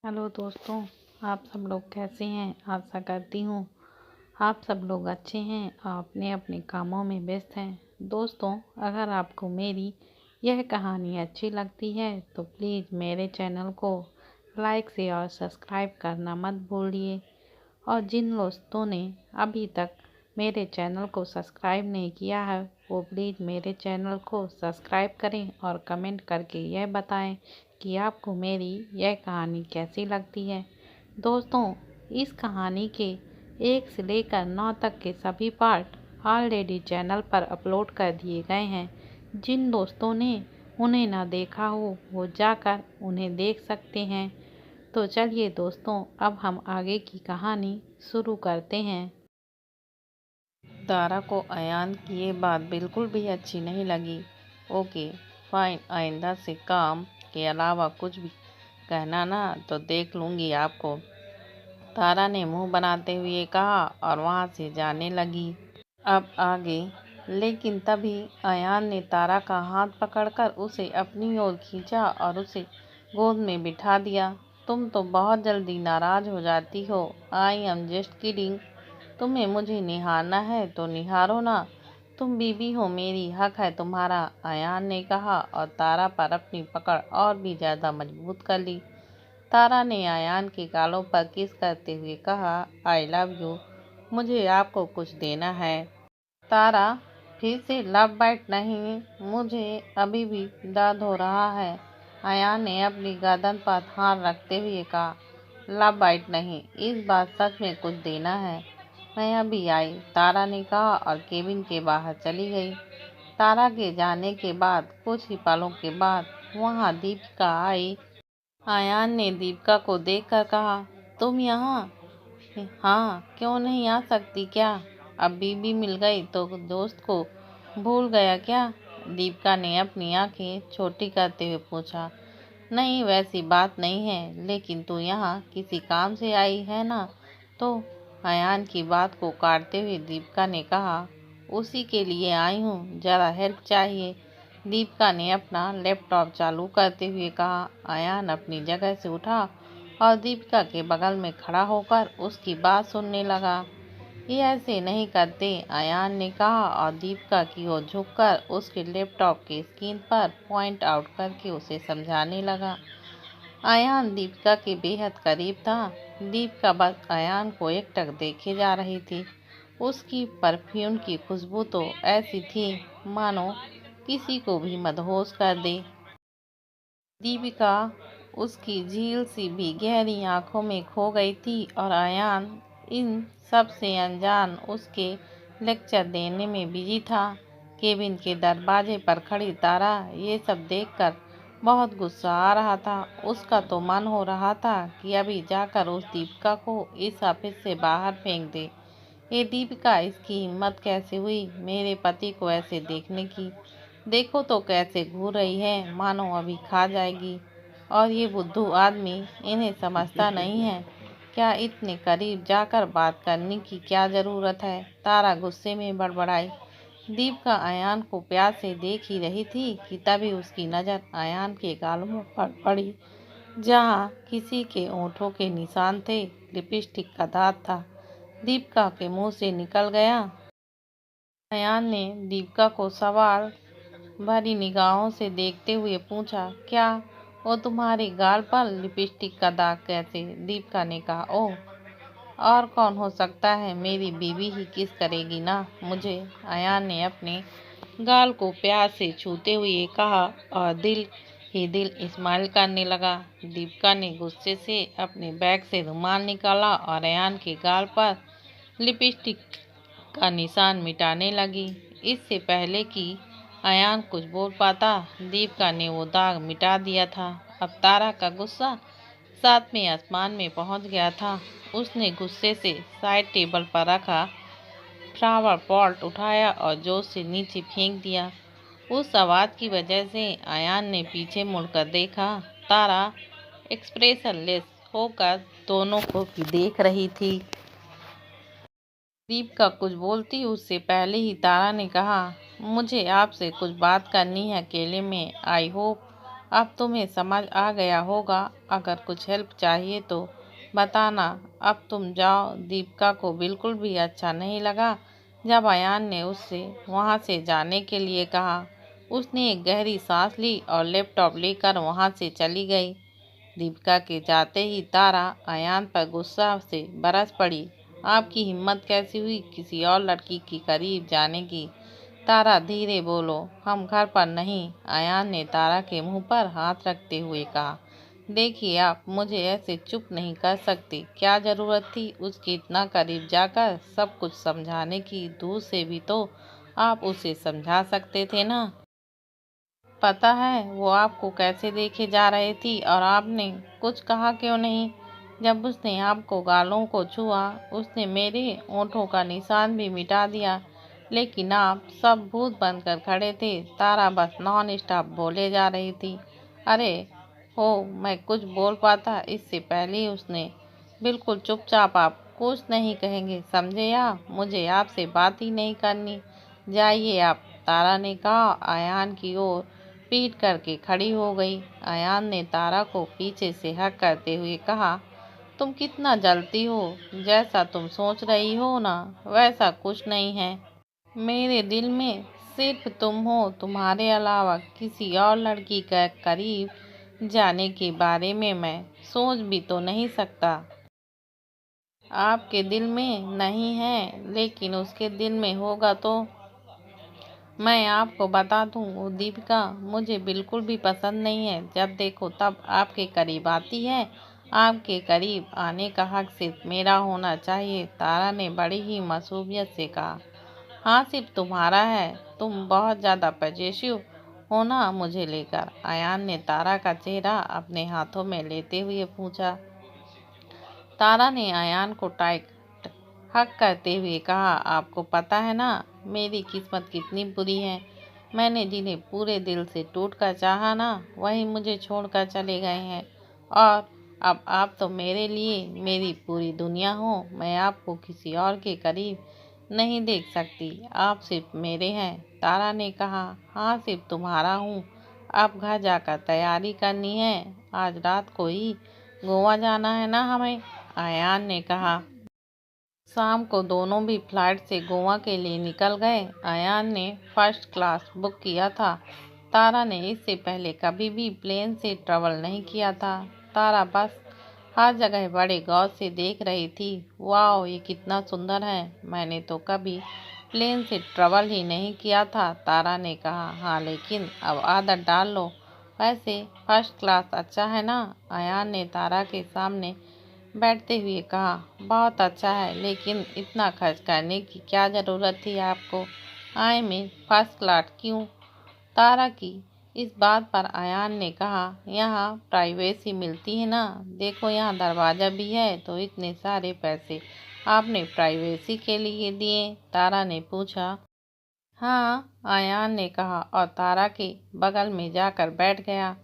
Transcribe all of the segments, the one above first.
Hello दोस्तों, आप सब लोग कैसे हैं। आशा करती हूँ आप सब लोग अच्छे हैं और अपने अपने कामों में व्यस्त हैं। दोस्तों, अगर आपको मेरी यह कहानी अच्छी लगती है तो प्लीज़ मेरे चैनल को लाइक से और सब्सक्राइब करना मत भूलिए। और जिन दोस्तों ने अभी तक मेरे चैनल को सब्सक्राइब नहीं किया है वो प्लीज़ मेरे चैनल को सब्सक्राइब करें और कमेंट करके यह बताएं कि आपको मेरी यह कहानी कैसी लगती है। दोस्तों, इस कहानी के 1 से लेकर 9 तक के सभी पार्ट ऑलरेडी चैनल पर अपलोड कर दिए गए हैं। जिन दोस्तों ने उन्हें ना देखा हो वो जाकर उन्हें देख सकते हैं। तो चलिए दोस्तों, अब हम आगे की कहानी शुरू करते हैं। तारा को अयान की ये बात बिल्कुल भी अच्छी नहीं लगी। ओके फाइन, आइंदा से काम के अलावा कुछ भी कहना ना तो देख लूँगी आपको, तारा ने मुंह बनाते हुए कहा और वहाँ से जाने लगी। अब आगे। लेकिन तभी अयान ने तारा का हाथ पकड़कर उसे अपनी ओर खींचा और उसे गोद में बिठा दिया। तुम तो बहुत जल्दी नाराज हो जाती हो। I am just kidding. तुम्हें मुझे निहारना है तो निहारो ना, तुम बीवी हो मेरी, हक है तुम्हारा, अयान ने कहा और तारा पर अपनी पकड़ और भी ज़्यादा मजबूत कर ली। तारा ने अयान के गालों पर किस करते हुए कहा, आई लव यू, मुझे आपको कुछ देना है। तारा फिर से लव बाइट नहीं, मुझे अभी भी दर्द हो रहा है। अयान ने अपनी गर्दन पर हाथ रखते हुए कहा, लव बाइट नहीं, इस बार सच में कुछ देना है। मैं अभी आई, तारा ने कहा और केबिन के बाहर चली गई। तारा के जाने के बाद कुछ ही पलों के बाद वहाँ दीपिका आई। अयान ने दीपिका को देखकर कहा, तुम यहाँ? हाँ, क्यों नहीं आ सकती क्या? अब बीबी मिल गई तो दोस्त को भूल गया क्या? दीपिका ने अपनी आंखें छोटी करते हुए पूछा। नहीं, वैसी बात नहीं है, लेकिन तू यहाँ किसी काम से आई है ना? तो अयान की बात को काटते हुए दीपिका ने कहा, उसी के लिए आई हूँ, ज़रा हेल्प चाहिए। दीपिका ने अपना लैपटॉप चालू करते हुए कहा। अयान अपनी जगह से उठा और दीपिका के बगल में खड़ा होकर उसकी बात सुनने लगा। ये ऐसे नहीं करते, अयान ने कहा और दीपिका की ओर झुककर उसके लैपटॉप की स्क्रीन पर पॉइंट आउट करके उसे समझाने लगा। अयान दीपिका के बेहद करीब था। दीपिका बस अयान को एकटक देखे जा रही थी। उसकी परफ्यूम की खुशबू तो ऐसी थी मानो किसी को भी मदहोश कर दे। दीपिका उसकी झील सी भी गहरी आंखों में खो गई थी और अयान इन सब से अनजान उसके लेक्चर देने में बिजी था। केबिन के दरवाजे पर खड़ी तारा ये सब देखकर बहुत गुस्सा आ रहा था। उसका तो मन हो रहा था कि अभी जाकर उस दीपिका को इस ऑफिस से बाहर फेंक दे। ये दीपिका, इसकी हिम्मत कैसे हुई मेरे पति को ऐसे देखने की? देखो तो कैसे घूर रही है, मानो अभी खा जाएगी। और ये बुद्धू आदमी इन्हें समझता नहीं है क्या? इतने करीब जाकर बात करने की क्या ज़रूरत है? तारा गुस्से में बड़बड़ाई। दीपिका अयान को प्यार से देख ही रही थी कि तभी उसकी नज़र अयान के गालों पर पड़ी, जहाँ किसी के होठों के निशान थे। लिपस्टिक का दाग था। दीपिका के मुंह से निकल गया। अयान ने दीपिका को सवाल भरी निगाहों से देखते हुए पूछा, क्या वो तुम्हारे गाल पर लिपस्टिक का दाग कैसे? दीपिका ने कहा, ओह, और कौन हो सकता है, मेरी बीवी ही किस करेगी ना मुझे। अयान ने अपने गाल को प्यार से छूते हुए कहा और दिल ही दिल स्माइल करने लगा। दीपिका ने गुस्से से अपने बैग से रुमाल निकाला और अयान के गाल पर लिपस्टिक का निशान मिटाने लगी। इससे पहले कि अयान कुछ बोल पाता, दीपिका ने वो दाग मिटा दिया था। अब तारा का गुस्सा 7वें आसमान में पहुंच गया था। उसने गुस्से से साइड टेबल पर रखा फ्लावर पॉट उठाया और जोर से नीचे फेंक दिया। उस आवाज़ की वजह से अयान ने पीछे मुड़कर देखा। तारा एक्सप्रेशनलेस होकर दोनों को भी देख रही थी। दीपिका कुछ बोलती उससे पहले ही तारा ने कहा, मुझे आपसे कुछ बात करनी है अकेले में। आई होप अब तुम्हें समझ आ गया होगा। अगर कुछ हेल्प चाहिए तो बताना। अब तुम जाओ। दीपिका को बिल्कुल भी अच्छा नहीं लगा जब अयान ने उससे वहाँ से जाने के लिए कहा। उसने एक गहरी सांस ली और लैपटॉप लेकर वहाँ से चली गई। दीपिका के जाते ही तारा अयान पर गुस्सा से बरस पड़ी। आपकी हिम्मत कैसी हुई किसी और लड़की के करीब जाने की? तारा धीरे बोलो, हम घर पर नहीं। अयान ने तारा के मुंह पर हाथ रखते हुए कहा। देखिए, आप मुझे ऐसे चुप नहीं कर सकती। क्या जरूरत थी उसके इतना करीब जाकर सब कुछ समझाने की? दूर से भी तो आप उसे समझा सकते थे ना। पता है वो आपको कैसे देखे जा रही थी और आपने कुछ कहा क्यों नहीं? जब उसने आपको गालों को छुआ उसने मेरे होठों का निशान भी मिटा दिया, लेकिन आप सब भूत बनकर खड़े थे। तारा बस नॉन स्टॉप बोले जा रही थी। अरे हो, मैं कुछ बोल पाता इससे पहले ही उसने। बिल्कुल चुपचाप, आप कुछ नहीं कहेंगे, समझे? या मुझे आपसे बात ही नहीं करनी। जाइए आप। तारा ने कहा। अयान की ओर पीट करके खड़ी हो गई। अयान ने तारा को पीछे से हक करते हुए कहा, तुम कितना जलती हो। जैसा तुम सोच रही हो ना वैसा कुछ नहीं है। मेरे दिल में सिर्फ तुम हो। तुम्हारे अलावा किसी और लड़की के करीब जाने के बारे में मैं सोच भी तो नहीं सकता। आपके दिल में नहीं है लेकिन उसके दिल में होगा तो। मैं आपको बता दूं, वो दीपिका मुझे बिल्कुल भी पसंद नहीं है। जब देखो तब आपके करीब आती है। आपके करीब आने का हक सिर्फ मेरा होना चाहिए। तारा ने बड़ी ही मासूमियत से कहा। हाँ, सिर्फ तुम्हारा है। तुम बहुत ज़्यादा पजेसिव हो ना मुझे लेकर। अयान ने तारा का चेहरा अपने हाथों में लेते हुए पूछा। तारा ने अयान को टाइट हक करते हुए कहा, आपको पता है ना मेरी किस्मत कितनी बुरी है। मैंने जिन्हें पूरे दिल से टूट कर चाहा ना वही मुझे छोड़कर चले गए हैं। और अब आप तो मेरे लिए मेरी पूरी दुनिया हो। मैं आपको किसी और के करीब नहीं देख सकती। आप सिर्फ मेरे हैं। तारा ने कहा। हाँ, सिर्फ तुम्हारा हूँ। अब घर जाकर तैयारी करनी है। आज रात को ही गोवा जाना है ना हमें। अयान ने कहा। शाम को दोनों भी फ्लाइट से गोवा के लिए निकल गए। अयान ने फर्स्ट क्लास बुक किया था। तारा ने इससे पहले कभी भी प्लेन से ट्रैवल नहीं किया था। तारा बस हर जगह बड़े गौर से देख रही थी। वाह, ये कितना सुंदर है। मैंने तो कभी प्लेन से ट्रैवल ही नहीं किया था। तारा ने कहा। हाँ, लेकिन अब आदत डाल लो। वैसे फर्स्ट क्लास अच्छा है ना? अयान ने तारा के सामने बैठते हुए कहा। बहुत अच्छा है, लेकिन इतना खर्च करने की क्या ज़रूरत थी आपको? आई मीन फर्स्ट क्लास क्यों? तारा की इस बात पर अयान ने कहा, यहाँ प्राइवेसी मिलती है ना। देखो यहाँ दरवाज़ा भी है। तो इतने सारे पैसे आपने प्राइवेसी के लिए दिए? तारा ने पूछा। हाँ, अयान ने कहा और तारा के बगल में जाकर बैठ गया।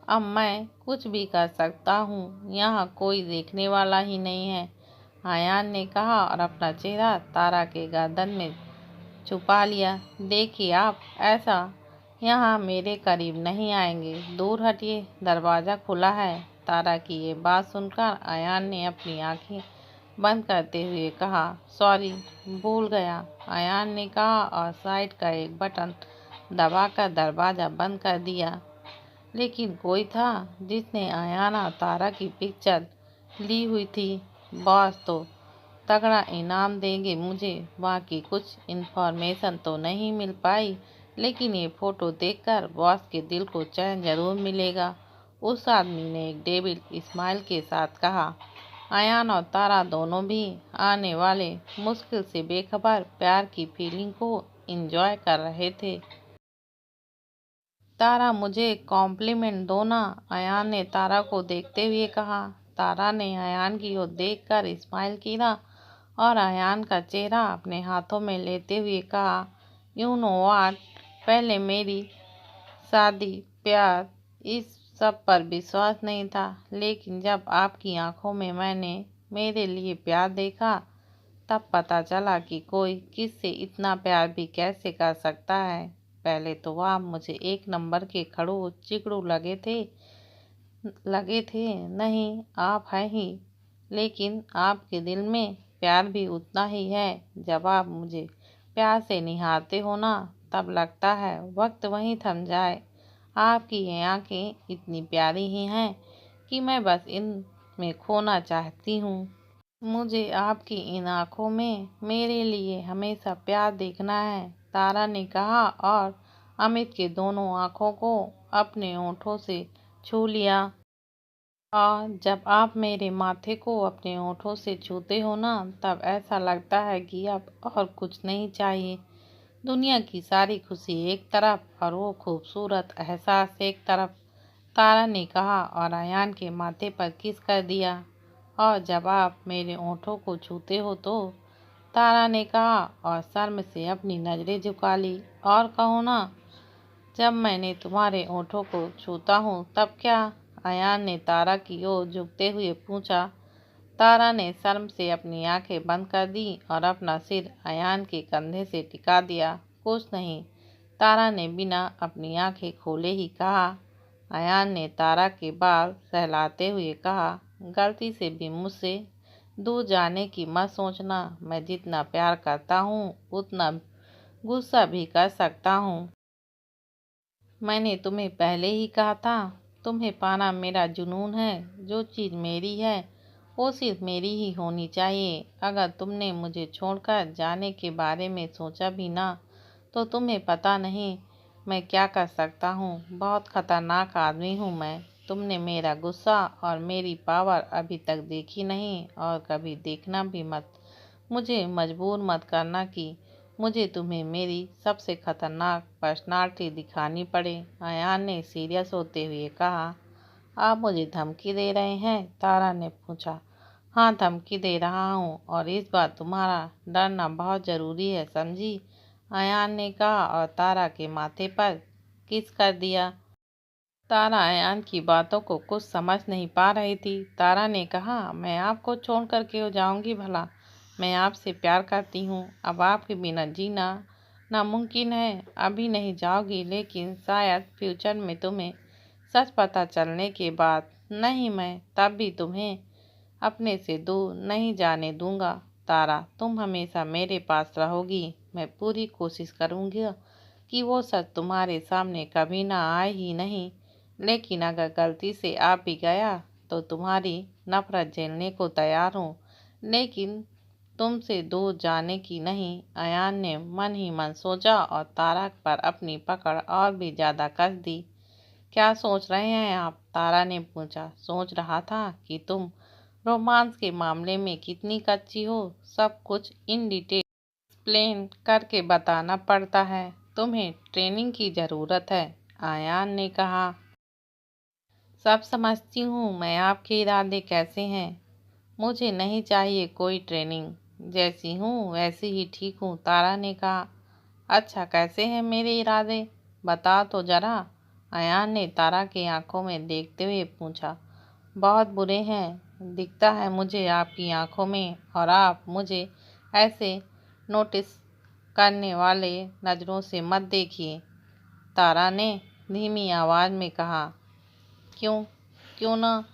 अब मैं कुछ भी कर सकता हूँ, यहाँ कोई देखने वाला ही नहीं है। अयान ने कहा और अपना चेहरा तारा के गर्दन में छुपा लिया। देखिए, आप ऐसा यहाँ मेरे करीब नहीं आएंगे। दूर हटिए, दरवाज़ा खुला है। तारा की ये बात सुनकर अयान ने अपनी आंखें बंद करते हुए कहा, सॉरी, भूल गया। अयान ने कहा और साइड का एक बटन दबाकर दरवाज़ा बंद कर दिया। लेकिन कोई था जिसने अयान और तारा की पिक्चर ली हुई थी। बॉस तो तगड़ा इनाम देंगे मुझे। बाकी कुछ इन्फॉर्मेशन तो नहीं मिल पाई, लेकिन ये फ़ोटो देखकर बॉस के दिल को चैन जरूर मिलेगा। उस आदमी ने एक डेविड स्माइल के साथ कहा। अयान और तारा दोनों भी आने वाले मुश्किल से बेखबर प्यार की फीलिंग को एंजॉय कर रहे थे। तारा, मुझे कॉम्प्लीमेंट दो ना, अयान ने तारा को देखते हुए कहा। तारा ने अयान की ओर देखकर स्माइल किया और अयान का चेहरा अपने हाथों में लेते हुए कहा, यू नो व्हाट, पहले मेरी शादी, प्यार, इस सब पर विश्वास नहीं था। लेकिन जब आपकी आंखों में मैंने मेरे लिए प्यार देखा तब पता चला कि कोई किससे इतना प्यार भी कैसे कर सकता है। पहले तो आप मुझे एक नंबर के खड़ूस चिकड़ू लगे थे। नहीं, आप हैं ही, लेकिन आपके दिल में प्यार भी उतना ही है। जब आप मुझे प्यार से निहारते हो ना, तब लगता है वक्त वहीं थम जाए। आपकी ये आंखें इतनी प्यारी ही हैं कि मैं बस इनमें खोना चाहती हूँ। मुझे आपकी इन आँखों में मेरे लिए हमेशा प्यार देखना है, तारा ने कहा और अमित के दोनों आँखों को अपने होठों से छू लिया। और जब आप मेरे माथे को अपने होठों से छूते हो ना, तब ऐसा लगता है कि अब और कुछ नहीं चाहिए। दुनिया की सारी खुशी एक तरफ और वो खूबसूरत एहसास एक तरफ, तारा ने कहा और अयान के माथे पर किस कर दिया। और जब आप मेरे होठों को छूते हो तो, तारा ने कहा और शर्म से अपनी नजरें झुका ली। और कहो ना, जब मैंने तुम्हारे होठों को छूता हूँ तब क्या? अयान ने तारा की ओर झुकते हुए पूछा। तारा ने शर्म से अपनी आंखें बंद कर दी और अपना सिर अयान के कंधे से टिका दिया। कुछ नहीं, तारा ने बिना अपनी आंखें खोले ही कहा। अयान ने तारा के बाल सहलाते हुए कहा, गलती से भी मुझसे दूर जाने की मत सोचना। मैं जितना प्यार करता हूँ उतना गुस्सा भी कर सकता हूँ। मैंने तुम्हें पहले ही कहा था, तुम्हें पाना मेरा जुनून है। जो चीज़ मेरी है वो सिर्फ मेरी ही होनी चाहिए। अगर तुमने मुझे छोड़कर जाने के बारे में सोचा भी ना, तो तुम्हें पता नहीं मैं क्या कर सकता हूँ। बहुत खतरनाक आदमी हूँ मैं। तुमने मेरा गुस्सा और मेरी पावर अभी तक देखी नहीं और कभी देखना भी मत। मुझे मजबूर मत करना कि मुझे तुम्हें मेरी सबसे खतरनाक पर्सनालिटी दिखानी पड़े। अयान ने सीरियस होते हुए कहा। आप मुझे धमकी दे रहे हैं? तारा ने पूछा। हाँ, धमकी दे रहा हूँ और इस बार तुम्हारा डरना बहुत ज़रूरी है, समझी? अयान ने कहा और तारा के माथे पर किस कर दिया। तारा अयान की बातों को कुछ समझ नहीं पा रही थी। तारा ने कहा, मैं आपको छोड़ कर क्यों जाऊंगी भला? मैं आपसे प्यार करती हूँ। अब आपके बिना जीना नामुमकिन है। अभी नहीं जाओगी, लेकिन शायद फ्यूचर में तुम्हें सच पता चलने के बाद। नहीं, मैं तब भी तुम्हें अपने से दूर नहीं जाने दूंगा। तारा, तुम हमेशा मेरे पास रहोगी। मैं पूरी कोशिश करूंगी कि वो सच तुम्हारे सामने कभी ना आए ही नहीं। लेकिन अगर गलती से आ भी गया तो तुम्हारी नफरत झेलने को तैयार हूँ, लेकिन तुमसे दूर जाने की नहीं। अयान ने मन ही मन सोचा और तारा पर अपनी पकड़ और भी ज्यादा कस दी। क्या सोच रहे हैं आप? तारा ने पूछा। सोच रहा था कि तुम रोमांस के मामले में कितनी कच्ची हो। सब कुछ इन डिटेल एक्सप्लेन करके बताना पड़ता है। तुम्हें ट्रेनिंग की ज़रूरत है, अयान ने कहा। सब समझती हूँ मैं आपके इरादे कैसे हैं। मुझे नहीं चाहिए कोई ट्रेनिंग। जैसी हूँ वैसी ही ठीक हूँ, तारा ने कहा। अच्छा, कैसे हैं मेरे इरादे? बता तो जरा, अयान ने तारा की आंखों में देखते हुए पूछा। बहुत बुरे हैं, दिखता है मुझे आपकी आंखों में। और आप मुझे ऐसे नोटिस करने वाले नज़रों से मत देखिए, तारा ने धीमी आवाज़ में कहा। क्यों क्यों ना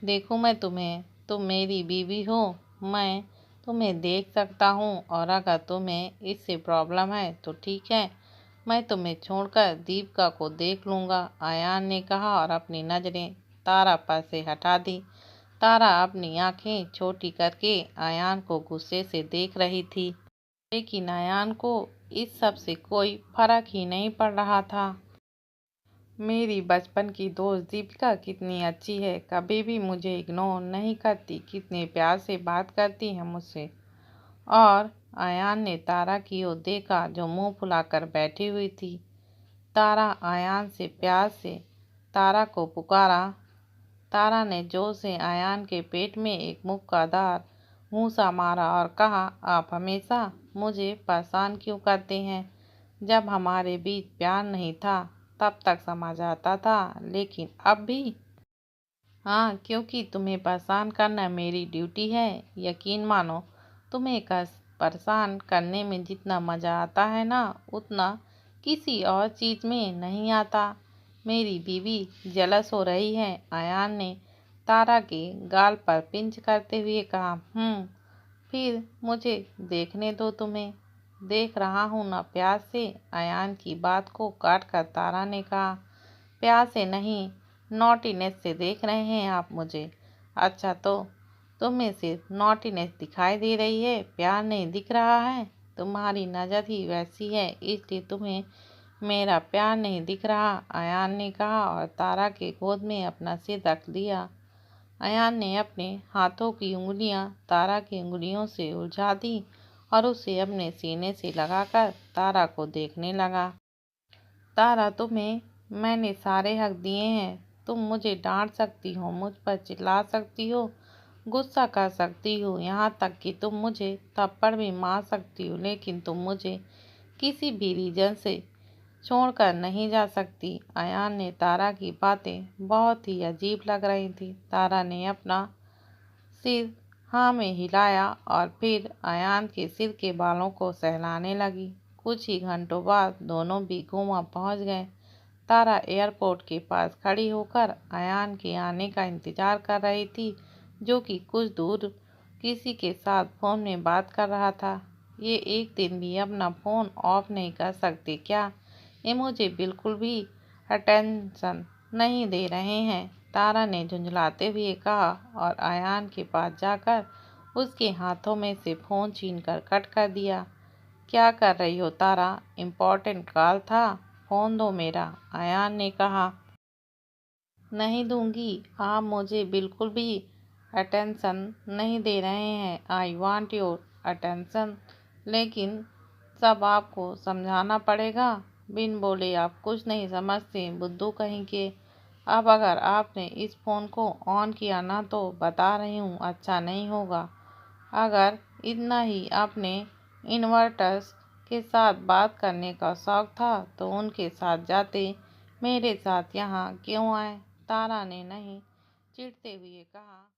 देखूं मैं तुम्हें? तुम मेरी बीवी हो, मैं तुम्हें देख सकता हूँ। और अगर तुम्हें इससे प्रॉब्लम है तो ठीक है, मैं तुम्हें छोड़कर दीपिका को देख लूँगा, अयान ने कहा और अपनी नज़रें तारा पर से हटा दी। तारा अपनी आंखें छोटी करके अयान को गुस्से से देख रही थी, लेकिन अयान को इस सब से कोई फर्क ही नहीं पड़ रहा था। मेरी बचपन की दोस्त दीपिका कितनी अच्छी है, कभी भी मुझे इग्नोर नहीं करती, कितने प्यार से बात करती है मुझसे। और अयान ने तारा की ओर देखा जो मुंह फुलाकर बैठी हुई थी। तारा अयान से प्यार से तारा को पुकारा। तारा ने जोर से अयान के पेट में एक मुक्कादार घूंसा मारा और कहा, आप हमेशा मुझे परेशान क्यों करते हैं? जब हमारे बीच प्यार नहीं था तब तक समझ आता था, लेकिन अब भी? हाँ, क्योंकि तुम्हें परेशान करना मेरी ड्यूटी है। यकीन मानो, तुम्हें परेशान करने में जितना मज़ा आता है ना, उतना किसी और चीज़ में नहीं आता। मेरी बीवी जेलस हो रही है। अयान ने तारा के गाल पर पिंच करते हुए कहा। फिर मुझे देखने दो तुम्हें। देख रहा हूँ ना प्यार से। अयान की बात को काट कर तारा ने कहा। प्यार से नहीं, नॉटीनेस से देख रहे हैं आप मुझे। अच्छा, तो तुम्हें सिर्फ नॉटीनेस दिखाई दे रही है, प्यार नहीं दिख रहा है। तुम्हारी नज़र ही वैसी है, इसलिए तुम्हें मेरा प्यार नहीं दिख रहा, अयान ने कहा और तारा के गोद में अपना सिर रख दिया। अयान ने अपने हाथों की उंगलियां तारा की उंगलियों से उलझा दी और उसे अपने सीने से लगाकर तारा को देखने लगा। तारा, तुम्हें मैंने सारे हक दिए हैं। तुम मुझे डांट सकती हो, मुझ पर चिल्ला सकती हो, गुस्सा कर सकती हो, यहाँ तक कि तुम मुझे थप्पड़ भी मार सकती हो, लेकिन तुम मुझे किसी भी रीजन से छोड़कर नहीं जा सकती। अयान ने तारा की बातें बहुत ही अजीब लग रही थी। तारा ने अपना सिर हाँ में हिलाया और फिर अयान के सिर के बालों को सहलाने लगी। कुछ ही घंटों बाद दोनों भी गोवा पहुंच गए। तारा एयरपोर्ट के पास खड़ी होकर अयान के आने का इंतजार कर रही थी, जो कि कुछ दूर किसी के साथ फोन में बात कर रहा था। ये एक दिन भी अपना फ़ोन ऑफ नहीं कर सकते क्या? ये मुझे बिल्कुल भी अटेंशन नहीं दे रहे हैं, तारा ने झुंझलाते हुए कहा और अयान के पास जाकर उसके हाथों में से फ़ोन छीनकर कट कर दिया। क्या कर रही हो तारा? इम्पोर्टेंट कॉल था, फ़ोन दो मेरा, अयान ने कहा। नहीं दूंगी, आप मुझे बिल्कुल भी अटेंशन नहीं दे रहे हैं। I want your attention. लेकिन सब आपको समझाना पड़ेगा। बिन बोले आप कुछ नहीं समझते, बुद्धू कहीं के। अब अगर आपने इस फ़ोन को ऑन किया ना, तो बता रही हूँ अच्छा नहीं होगा। अगर इतना ही आपने इन्वर्टर्स के साथ बात करने का शौक था तो उनके साथ जाते, मेरे साथ यहाँ क्यों आए? तारा ने नहीं चिढ़ते हुए कहा।